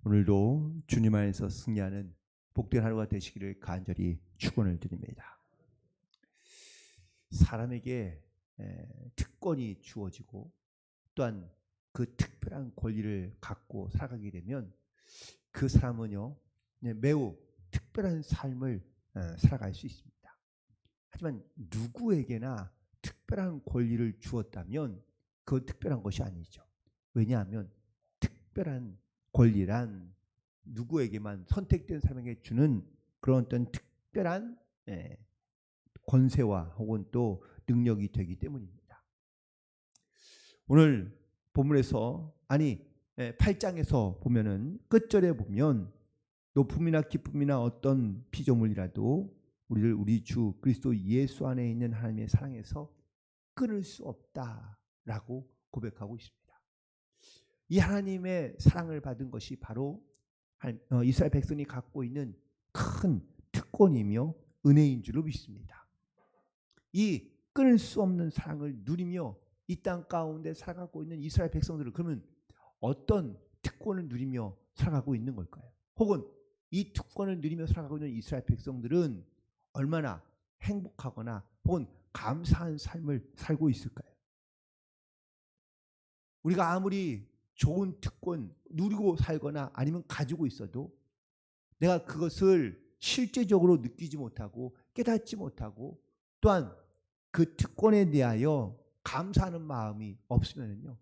오늘도 주님 안에서 승리하는 복된 하루가 되시기를 간절히 축원을 드립니다. 사람에게 특권이 주어지고 또한 그 특별한 권리를 갖고 살아가게 되면 그 사람은요 매우 특별한 삶을 살아갈 수 있습니다. 하지만 누구에게나 특별한 권리를 주었다면 그건 특별한 것이 아니죠. 왜냐하면 특별한 권리란 누구에게만 선택된 사람에게 주는 그런 어떤 특별한 권세와 혹은 또 능력이 되기 때문입니다. 오늘 본문에서 8장에서 보면은 끝절에 보면 높음이나 기쁨이나 어떤 피조물이라도 우리를 우리 주 그리스도 예수 안에 있는 하나님의 사랑에서 끊을 수 없다라고 고백하고 있습니다. 이 하나님의 사랑을 받은 것이 바로 이스라엘 백성이 갖고 있는 큰 특권이며 은혜인 줄로 믿습니다. 이 끊을 수 없는 사랑을 누리며 이 땅 가운데 살아가고 있는 이스라엘 백성들은 그러면 어떤 특권을 누리며 살아가고 있는 걸까요? 혹은 이 특권을 누리며 살아가고 있는 이스라엘 백성들은 얼마나 행복하거나 혹은 감사한 삶을 살고 있을까요? 우리가 아무리 좋은 특권 누리고 살거나 아니면 가지고 있어도 내가 그것을 실제적으로 느끼지 못하고 깨닫지 못하고 또한 그 특권에 대하여 감사하는 마음이 없으면요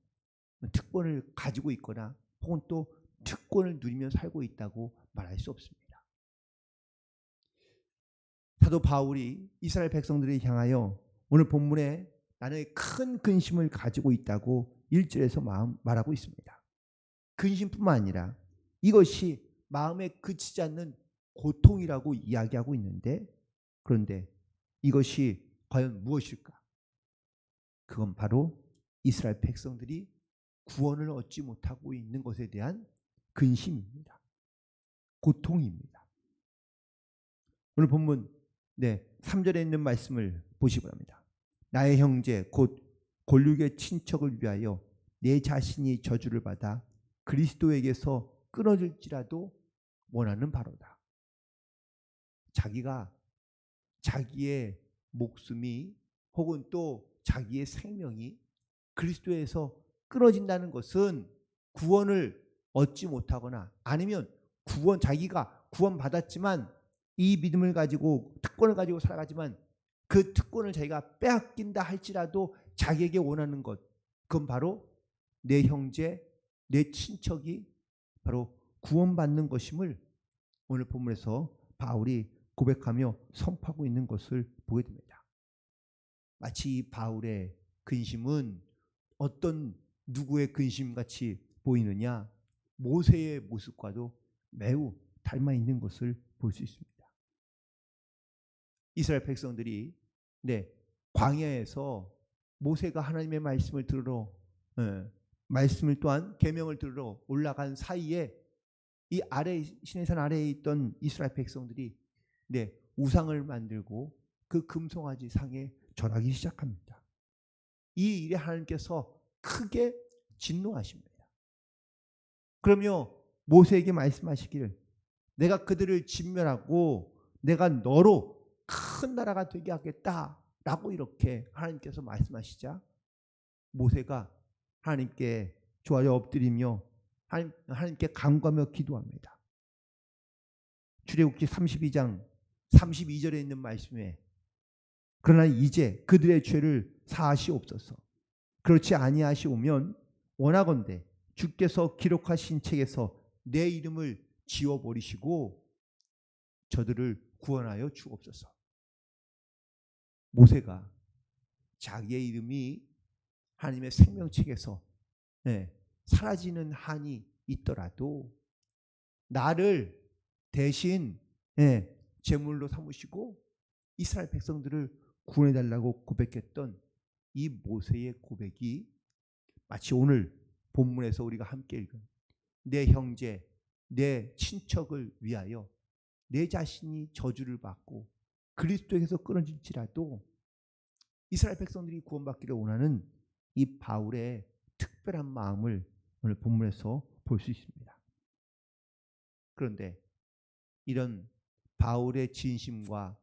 특권을 가지고 있거나 혹은 또 특권을 누리며 살고 있다고 말할 수 없습니다. 사도 바울이 이스라엘 백성들을 향하여 오늘 본문에 나는 큰 근심을 가지고 있다고 1절에서 말하고 있습니다. 근심뿐만 아니라 이것이 마음에 그치지 않는 고통이라고 이야기하고 있는데 그런데 이것이 과연 무엇일까? 그건 바로 이스라엘 백성들이 구원을 얻지 못하고 있는 것에 대한 근심입니다. 고통입니다. 오늘 본문 3절에 있는 말씀을 보시기 바랍니다. 나의 형제 곧 골육의 친척을 위하여 내 자신이 저주를 받아 그리스도에게서 끊어질지라도 원하는 바로다. 자기가 자기의 목숨이 혹은 또 자기의 생명이 그리스도에서 끊어진다는 것은 구원을 얻지 못하거나 아니면 자기가 구원받았지만 이 믿음을 가지고 특권을 가지고 살아가지만 그 특권을 자기가 빼앗긴다 할지라도 자기에게 원하는 것 그건 바로 내 형제 내 친척이 바로 구원받는 것임을 오늘 본문에서 바울이 고백하며 선포하고 있는 것을 보게 됩니다. 마치 이 바울의 근심은 어떤 누구의 근심같이 보이느냐? 모세의 모습과도 매우 닮아 있는 것을 볼 수 있습니다. 이스라엘 백성들이 광야에서 모세가 하나님의 말씀을 들으러 말씀을 또한 계명을 들으러 올라간 사이에 이 아래 시내산 아래에 있던 이스라엘 백성들이 우상을 만들고 그 금송아지 상에 절하기 시작합니다. 이 일에 하나님께서 크게 진노하십니다. 그러며 모세에게 말씀하시기를 내가 그들을 진멸하고 내가 너로 큰 나라가 되게 하겠다라고 이렇게 하나님께서 말씀하시자 모세가 하나님께 좋아요 엎드리며 하나님께 간구하며 기도합니다. 출애굽기 32장 32절에 있는 말씀에 그러나 이제 그들의 죄를 사하시옵소서. 그렇지 아니하시오면 원하건대 주께서 기록하신 책에서 내 이름을 지워버리시고 저들을 구원하여 주옵소서. 모세가 자기의 이름이 하나님의 생명책에서 사라지는 한이 있더라도 나를 대신 제물로 삼으시고 이스라엘 백성들을 구원해달라고 고백했던 이 모세의 고백이 마치 오늘 본문에서 우리가 함께 읽은 내 형제, 내 친척을 위하여 내 자신이 저주를 받고 그리스도에게서 끊어질지라도 이스라엘 백성들이 구원받기를 원하는 이 바울의 특별한 마음을 오늘 본문에서 볼 수 있습니다. 그런데 이런 바울의 진심과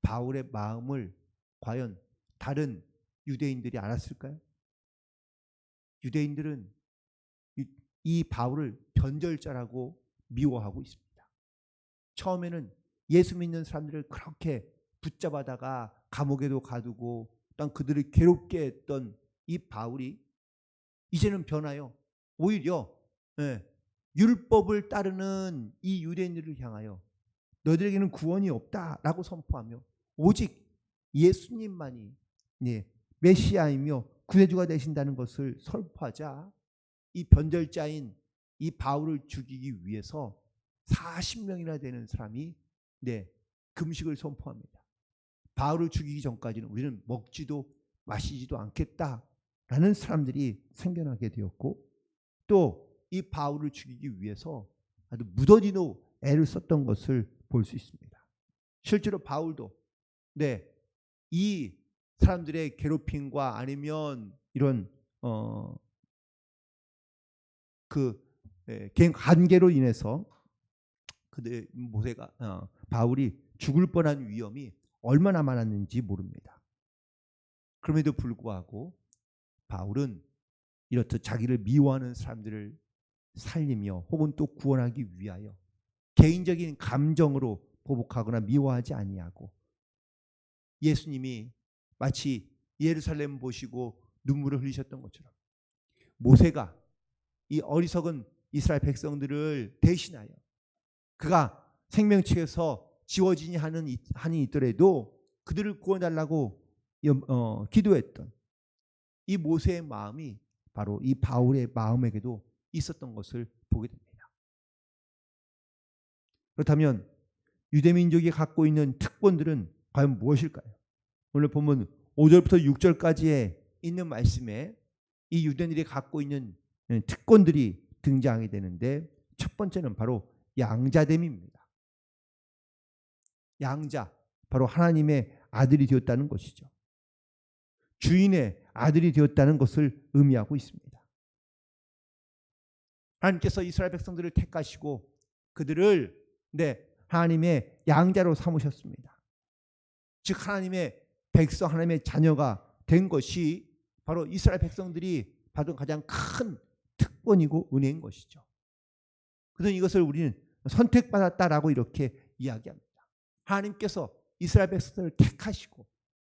바울의 마음을 과연 다른 유대인들이 알았을까요? 유대인들은 이 바울을 변절자라고 미워하고 있습니다. 처음에는 예수 믿는 사람들을 그렇게 붙잡아다가 감옥에도 가두고 또 그들을 괴롭게 했던 이 바울이 이제는 변하여 오히려 율법을 따르는 이 유대인들을 향하여 너희들에게는 구원이 없다라고 선포하며 오직 예수님만이 메시아이며 구세주가 되신다는 것을 선포하자 이 변절자인 이 바울을 죽이기 위해서 40명이나 되는 사람이 금식을 선포합니다. 바울을 죽이기 전까지는 우리는 먹지도 마시지도 않겠다라는 사람들이 생겨나게 되었고, 또 이 바울을 죽이기 위해서 아주 무더기도 애를 썼던 것을 볼 수 있습니다. 실제로 바울도 이 사람들의 괴롭힘과 아니면 이런 개인 관계로 인해서 그들 모세가 바울이 죽을 뻔한 위험이 얼마나 많았는지 모릅니다. 그럼에도 불구하고 바울은 이렇듯 자기를 미워하는 사람들을 살리며 혹은 또 구원하기 위하여 개인적인 감정으로 보복하거나 미워하지 아니하고, 예수님이 마치 예루살렘 보시고 눈물을 흘리셨던 것처럼 모세가 이 어리석은 이스라엘 백성들을 대신하여 그가 생명책에서 지워지니 한이 있더라도 그들을 구원달라고 기도했던 이 모세의 마음이 바로 이 바울의 마음에게도 있었던 것을 보게 됩니다. 그렇다면 유대민족이 갖고 있는 특권들은 과연 무엇일까요? 오늘 보면 5절부터 6절까지에 있는 말씀에 이 유대인들이 갖고 있는 특권들이 등장하게 되는데, 첫 번째는 바로 양자됨입니다. 양자, 바로 하나님의 아들이 되었다는 것이죠. 주인의 아들이 되었다는 것을 의미하고 있습니다. 하나님께서 이스라엘 백성들을 택하시고 그들을 하나님의 양자로 삼으셨습니다. 즉 하나님의 백성, 하나님의 자녀가 된 것이 바로 이스라엘 백성들이 받은 가장 큰 특권이고 은혜인 것이죠. 그래서 이것을 우리는 선택받았다라고 이렇게 이야기합니다. 하나님께서 이스라엘 백성들을 택하시고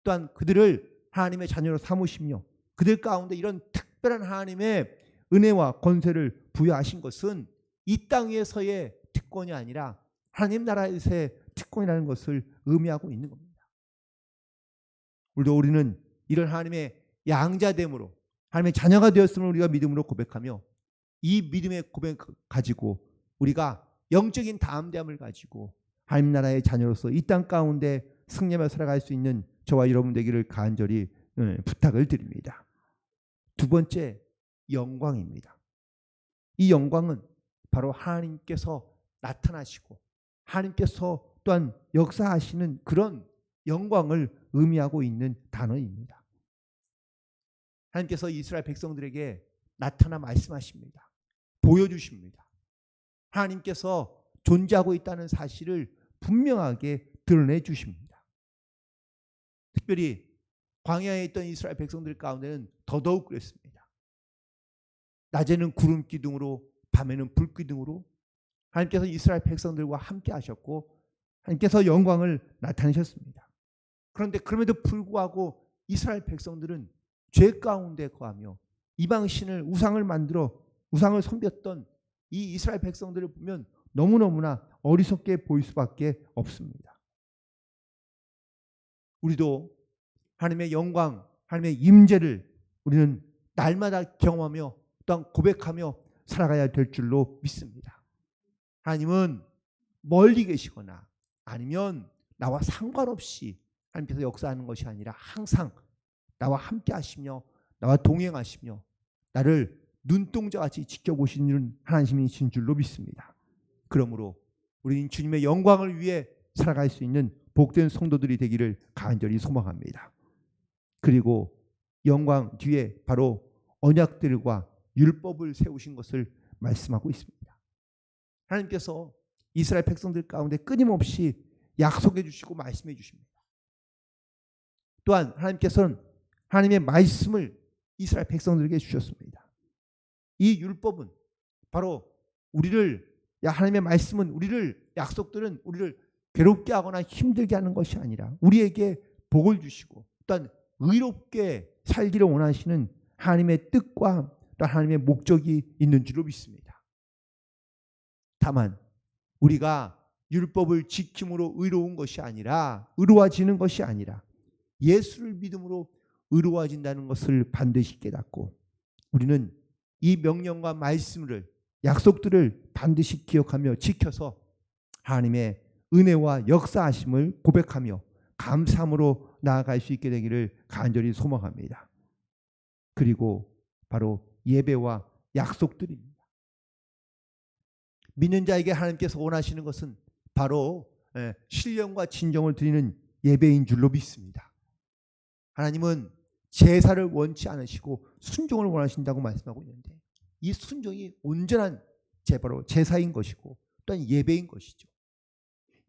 또한 그들을 하나님의 자녀로 삼으시며 그들 가운데 이런 특별한 하나님의 은혜와 권세를 부여하신 것은 이 땅 위에서의 특권이 아니라 하나님 나라에서의 특권이라는 것을 의미하고 있는 겁니다. 우리는 이런 하나님의 양자됨으로 하나님의 자녀가 되었음을 우리가 믿음으로 고백하며, 이 믿음의 고백 가지고 우리가 영적인 담대함을 가지고 하나님 나라의 자녀로서 이 땅 가운데 승리하며 살아갈 수 있는 저와 여러분 되기를 간절히 부탁을 드립니다. 두 번째, 영광입니다. 이 영광은 바로 하나님께서 나타나시고 하나님께서 또한 역사하시는 그런 영광을 의미하고 있는 단어입니다. 하나님께서 이스라엘 백성들에게 나타나 말씀하십니다. 보여주십니다. 하나님께서 존재하고 있다는 사실을 분명하게 드러내 주십니다. 특별히 광야에 있던 이스라엘 백성들 가운데는 더더욱 그랬습니다. 낮에는 구름 기둥으로, 밤에는 불 기둥으로 하나님께서 이스라엘 백성들과 함께 하셨고 하나님께서 영광을 나타내셨습니다. 그런데 그럼에도 불구하고 이스라엘 백성들은 죄 가운데 거하며 이방신을 우상을 만들어 우상을 섬겼던 이 이스라엘 백성들을 보면 너무너무나 어리석게 보일 수밖에 없습니다. 우리도 하나님의 영광, 하나님의 임재를 우리는 날마다 경험하며 또한 고백하며 살아가야 될 줄로 믿습니다. 하나님은 멀리 계시거나 아니면 나와 상관없이 하나님께서 역사하는 것이 아니라 항상 나와 함께 하시며 나와 동행하시며 나를 눈동자같이 지켜보시는 하나님이신 줄로 믿습니다. 그러므로 우리는 주님의 영광을 위해 살아갈 수 있는 복된 성도들이 되기를 간절히 소망합니다. 그리고 영광 뒤에 바로 언약들과 율법을 세우신 것을 말씀하고 있습니다. 하나님께서 이스라엘 백성들 가운데 끊임없이 약속해 주시고 말씀해 주십니다. 또한 하나님께서는 하나님의 말씀을 이스라엘 백성들에게 주셨습니다. 이 율법은 바로 하나님의 말씀은 약속들은 우리를 괴롭게 하거나 힘들게 하는 것이 아니라 우리에게 복을 주시고 또한 의롭게 살기를 원하시는 하나님의 뜻과 또 하나님의 목적이 있는 줄로 믿습니다. 다만 우리가 율법을 지킴으로 의로워지는 것이 아니라 예수를 믿음으로 의로워진다는 것을 반드시 깨닫고 우리는 이 명령과 말씀을 약속들을 반드시 기억하며 지켜서 하나님의 은혜와 역사하심을 고백하며 감사함으로 나아갈 수 있게 되기를 간절히 소망합니다. 그리고 바로 예배와 약속들입니다. 믿는 자에게 하나님께서 원하시는 것은 바로 신령과 진정을 드리는 예배인 줄로 믿습니다. 하나님은 제사를 원치 않으시고 순종을 원하신다고 말씀하고 있는데 이 순종이 온전한 바로 제사인 것이고 또한 예배인 것이죠.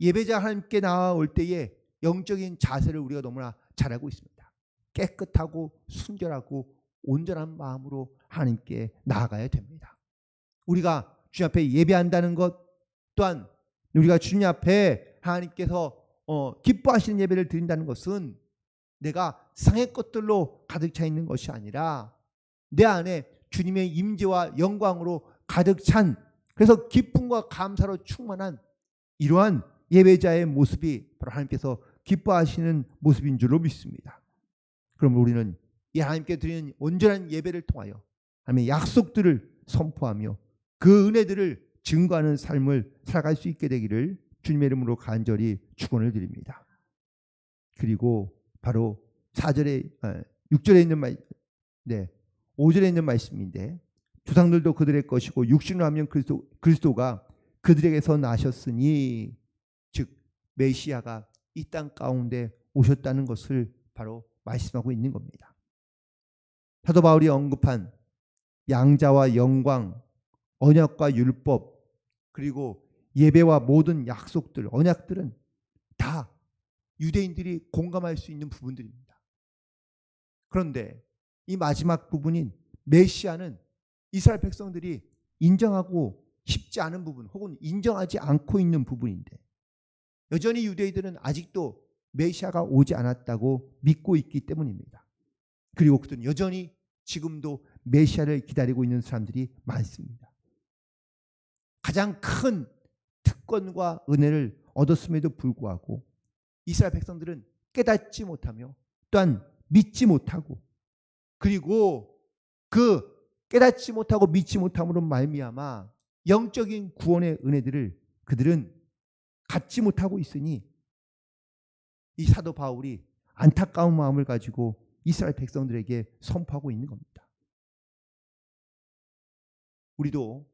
예배자 하나님께 나아올 때에 영적인 자세를 우리가 너무나 잘 알고 있습니다. 깨끗하고 순결하고 온전한 마음으로 하나님께 나아가야 됩니다. 우리가 주님 앞에 예배한다는 것 또한 우리가 주님 앞에 하나님께서 기뻐하시는 예배를 드린다는 것은 내가 세상의 것들로 가득 차 있는 것이 아니라 내 안에 주님의 임재와 영광으로 가득 찬 그래서 기쁨과 감사로 충만한 이러한 예배자의 모습이 바로 하나님께서 기뻐하시는 모습인 줄로 믿습니다. 그럼 우리는 이 하나님께 드리는 온전한 예배를 통하여 하나님의 약속들을 선포하며 그 은혜들을 증거하는 삶을 살아갈 수 있게 되기를 주님의 이름으로 간절히 축원을 드립니다. 그리고 바로 6절에 있는 5절에 있는 말씀인데 조상들도 그들의 것이고 육신으로 하면 그리스도가 그들에게서 나셨으니 즉 메시아가 이 땅 가운데 오셨다는 것을 바로 말씀하고 있는 겁니다. 사도 바울이 언급한 양자와 영광, 언약과 율법 그리고 예배와 모든 약속들, 언약들은 다 유대인들이 공감할 수 있는 부분들입니다. 그런데 이 마지막 부분인 메시아는 이스라엘 백성들이 인정하고 싶지 않은 부분 혹은 인정하지 않고 있는 부분인데 여전히 유대인들은 아직도 메시아가 오지 않았다고 믿고 있기 때문입니다. 그리고 그들은 여전히 지금도 메시아를 기다리고 있는 사람들이 많습니다. 가장 큰 특권과 은혜를 얻었음에도 불구하고 이스라엘 백성들은 깨닫지 못하며 또한 믿지 못하고 그리고 그 깨닫지 못하고 믿지 못함으로 말미암아 영적인 구원의 은혜들을 그들은 갖지 못하고 있으니 이 사도 바울이 안타까운 마음을 가지고 이스라엘 백성들에게 선포하고 있는 겁니다. 우리도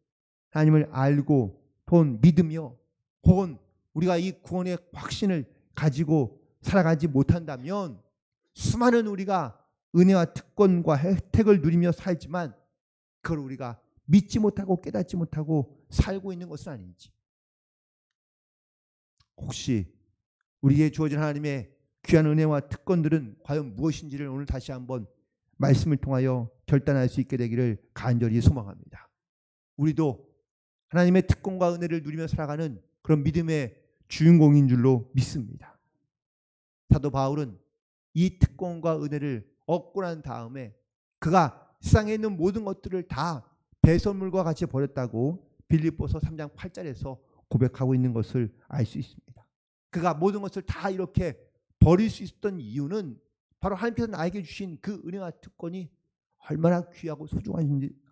하나님을 알고 또 믿으며 혹은 우리가 이 구원의 확신을 가지고 살아가지 못한다면 수많은 우리가 은혜와 특권과 혜택을 누리며 살지만 그걸 우리가 믿지 못하고 깨닫지 못하고 살고 있는 것은 아닌지 혹시 우리에게 주어진 하나님의 귀한 은혜와 특권들은 과연 무엇인지를 오늘 다시 한번 말씀을 통하여 결단할 수 있게 되기를 간절히 소망합니다. 우리도 하나님의 특권과 은혜를 누리며 살아가는 그런 믿음의 주인공인 줄로 믿습니다. 사도 바울은 이 특권과 은혜를 얻고 난 다음에 그가 세상에 있는 모든 것들을 다 배설물과 같이 버렸다고 빌립보서 3장 8절에서 고백하고 있는 것을 알 수 있습니다. 그가 모든 것을 다 이렇게 버릴 수 있었던 이유는 바로 하나님께서 나에게 주신 그 은혜와 특권이 얼마나 귀하고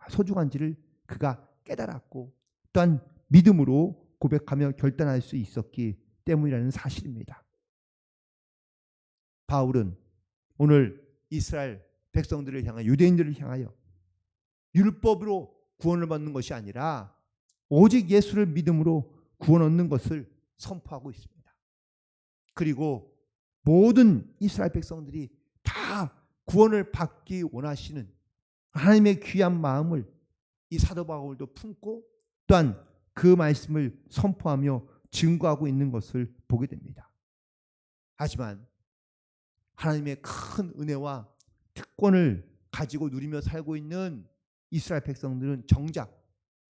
소중한지를 그가 깨달았고 또한 믿음으로 고백하며 결단할 수 있었기 때문이라는 사실입니다. 바울은 오늘 이스라엘 백성들을 향하여 유대인들을 향하여 율법으로 구원을 받는 것이 아니라 오직 예수를 믿음으로 구원 얻는 것을 선포하고 있습니다. 그리고 모든 이스라엘 백성들이 다 구원을 받기 원하시는 하나님의 귀한 마음을 이 사도 바울도 품고 또한 그 말씀을 선포하며 증거하고 있는 것을 보게 됩니다. 하지만 하나님의 큰 은혜와 특권을 가지고 누리며 살고 있는 이스라엘 백성들은 정작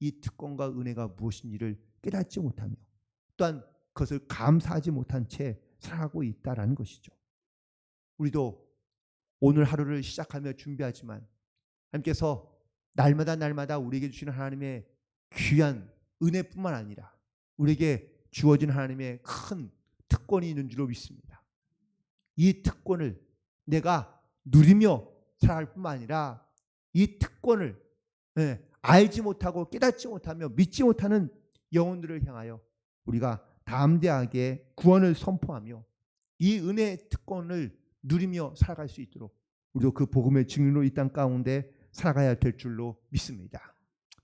이 특권과 은혜가 무엇인지를 깨닫지 못하며 또한 그것을 감사하지 못한 채 살아가고 있다라는 것이죠. 우리도 오늘 하루를 시작하며 준비하지만 하나님께서 날마다 우리에게 주시는 하나님의 귀한 은혜뿐만 아니라 우리에게 주어진 하나님의 큰 특권이 있는 줄로 믿습니다. 이 특권을 내가 누리며 살아갈 뿐만 아니라 이 특권을 알지 못하고 깨닫지 못하며 믿지 못하는 영혼들을 향하여 우리가 담대하게 구원을 선포하며 이 은혜의 특권을 누리며 살아갈 수 있도록 우리도 그 복음의 증인으로 이 땅 가운데 살아가야 될 줄로 믿습니다.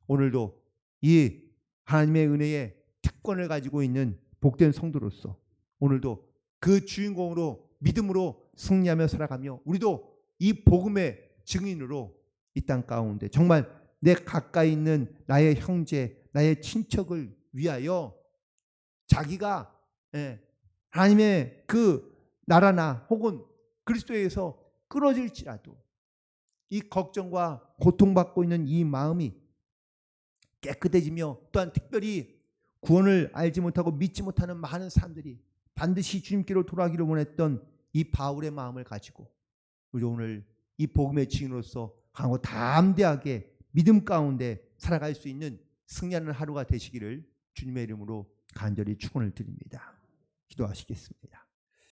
오늘도 이 하나님의 은혜의 특권을 가지고 있는 복된 성도로서 오늘도 그 주인공으로 믿음으로 승리하며 살아가며 우리도 이 복음의 증인으로 이 땅 가운데 정말 내 가까이 있는 나의 형제, 나의 친척을 위하여 자기가 하나님의 그 나라나 혹은 그리스도에서 끊어질지라도 이 걱정과 고통받고 있는 이 마음이 깨끗해지며 또한 특별히 구원을 알지 못하고 믿지 못하는 많은 사람들이 반드시 주님께로 돌아가기를 원했던 이 바울의 마음을 가지고 우리 오늘 이 복음의 증인으로서 강하고 담대하게 믿음 가운데 살아갈 수 있는 승리하는 하루가 되시기를 주님의 이름으로 간절히 축원을 드립니다. 기도하시겠습니다.